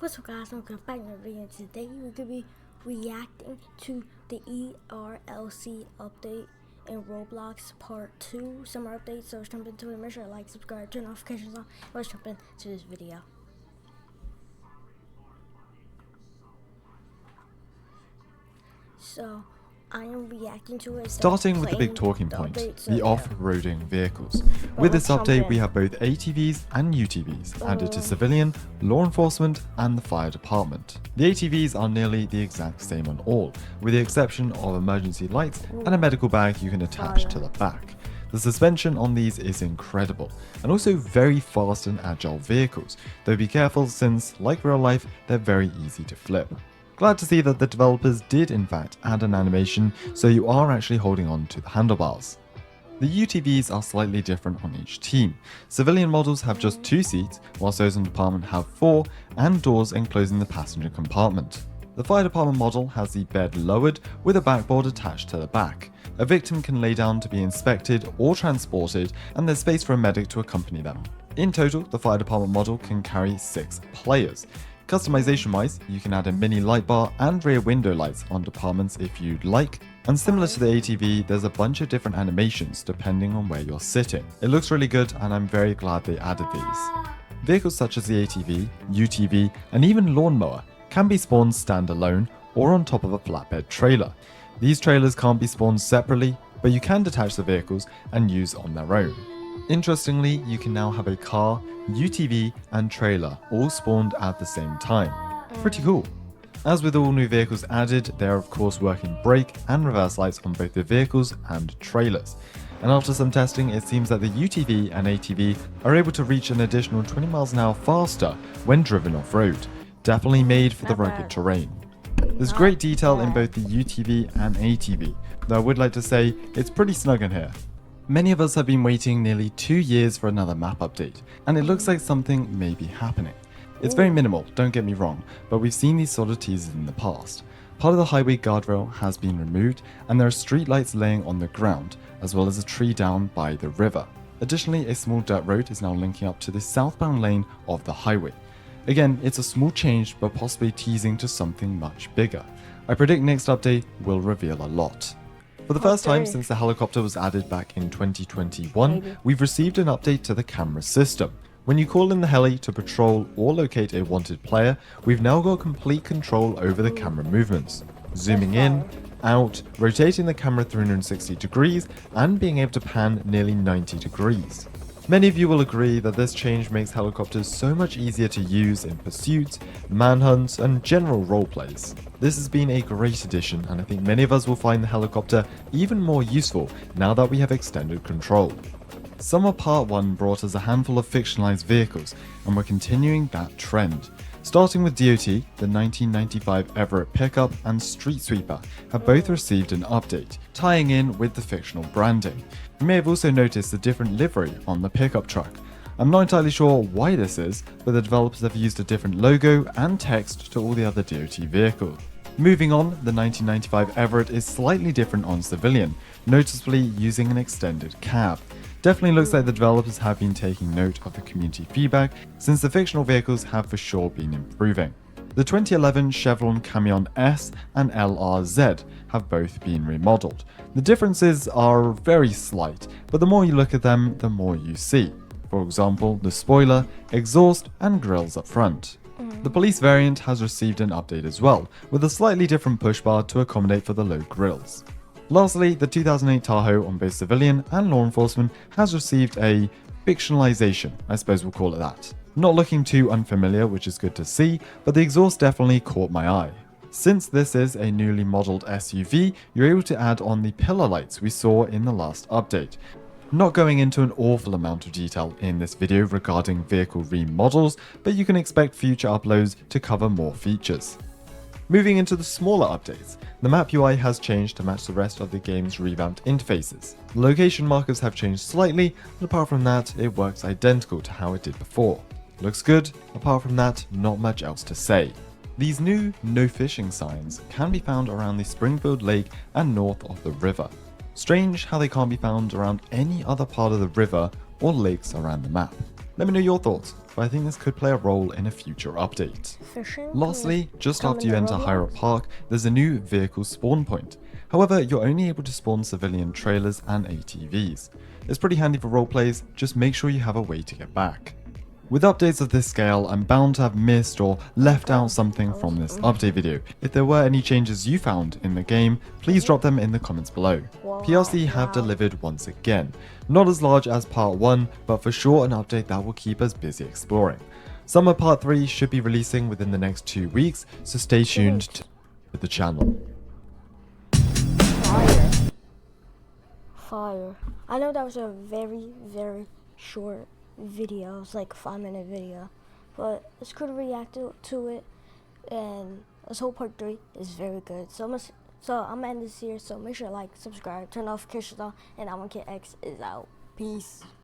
What's up guys, welcome back to another video. Today we're going to be reacting to the ERLC update in Roblox Part 2 Summer update. So let's jump into it. Make sure to like, subscribe, turn notifications on. Let's jump into this video. So I am reacting to it. Starting with the big talking point, the off-roading vehicles. With this update, we have both ATVs and UTVs added to civilian, law enforcement, and the fire department. The ATVs are nearly the exact same on all, with the exception of emergency lights and a medical bag you can attach to the back. The suspension on these is incredible, and also very fast and agile vehicles, though be careful since, like real life, they're very easy to flip. Glad to see that the developers did in fact add an animation so you are actually holding on to the handlebars. The UTVs are slightly different on each team. Civilian models have just 2 seats, whilst those in the department have 4, and doors enclosing the passenger compartment. The fire department model has the bed lowered with a backboard attached to the back. A victim can lay down to be inspected or transported, and there's space for a medic to accompany them. In total, the fire department model can carry 6 players. Customization wise, you can add a mini light bar and rear window lights on departments if you'd like, and similar to the ATV, there's a bunch of different animations depending on where you're sitting. It looks really good and I'm very glad they added these. Vehicles such as the ATV, UTV, and even lawnmower can be spawned standalone or on top of a flatbed trailer. These trailers can't be spawned separately, but you can detach the vehicles and use on their own. Interestingly, you can now have a car, UTV, and trailer all spawned at the same time. Pretty cool. As with all new vehicles added, there are of course working brake and reverse lights on both the vehicles and trailers. And after some testing, it seems that the UTV and ATV are able to reach an additional 20 miles an hour faster when driven off-road. Definitely made for the rugged terrain. There's great detail in both the UTV and ATV, though I would like to say it's pretty snug in here. Many of us have been waiting nearly 2 years for another map update, and it looks like something may be happening. It's very minimal, don't get me wrong, but we've seen these sort of teasers in the past. Part of the highway guardrail has been removed, and there are street lights laying on the ground, as well as a tree down by the river. Additionally, a small dirt road is now linking up to the southbound lane of the highway. Again, it's a small change, but possibly teasing to something much bigger. I predict next update will reveal a lot. For the first time since the helicopter was added back in 2021, we've received an update to the camera system. When you call in the heli to patrol or locate a wanted player, we've now got complete control over the camera movements. Zooming in, out, rotating the camera 360 degrees, and being able to pan nearly 90 degrees. Many of you will agree that this change makes helicopters so much easier to use in pursuits, manhunts, and general roleplays. This has been a great addition, and I think many of us will find the helicopter even more useful now that we have extended control. Summer Part 1 brought us a handful of fictionalized vehicles, and we're continuing that trend. Starting with DOT, the 1995 Everett pickup and Street Sweeper have both received an update, tying in with the fictional branding. You may have also noticed a different livery on the pickup truck. I'm not entirely sure why this is, but the developers have used a different logo and text to all the other DOT vehicles. Moving on, the 1995 Everett is slightly different on civilian, noticeably using an extended cab. Definitely looks like the developers have been taking note of the community feedback, since the fictional vehicles have for sure been improving. The 2011 Chevron Camion S and LRZ have both been remodeled. The differences are very slight, but the more you look at them, the more you see. For example, the spoiler, exhaust, and grills up front. The police variant has received an update as well, with a slightly different push bar to accommodate for the low grills. Lastly, the 2008 Tahoe on both civilian and law enforcement has received a fictionalization, I suppose we'll call it that. Not looking too unfamiliar, which is good to see, but the exhaust definitely caught my eye. Since this is a newly modeled SUV, you're able to add on the pillar lights we saw in the last update. Not going into an awful amount of detail in this video regarding vehicle remodels, but you can expect future uploads to cover more features. Moving into the smaller updates, the map UI has changed to match the rest of the game's revamped interfaces. The location markers have changed slightly, but apart from that, it works identical to how it did before. Looks good, apart from that, not much else to say. These new no fishing signs can be found around the Springfield Lake and north of the river. Strange how they can't be found around any other part of the river or lakes around the map. Let me know your thoughts, but I think this could play a role in a future update. Fishing. Lastly, just come after in you the enter Roblox? Hyrule Park, there's a new vehicle spawn point. However, you're only able to spawn civilian trailers and ATVs. It's pretty handy for roleplays, just make sure you have a way to get back. With updates of this scale, I'm bound to have missed or left out something from this update video. If there were any changes you found in the game, please drop them in the comments below. PRC have delivered once again. Not as large as part 1, but for sure an update that will keep us busy exploring. Summer part 3 should be releasing within the next 2 weeks, so stay tuned to the channel. Fire. I know that was a very, very short video. It's like a 5-minute video. But it's cool to react to it. And this whole part 3 is very good. So I'm gonna end this here. So make sure to like, subscribe, turn notifications on, and I'm gonna get X is out. Peace.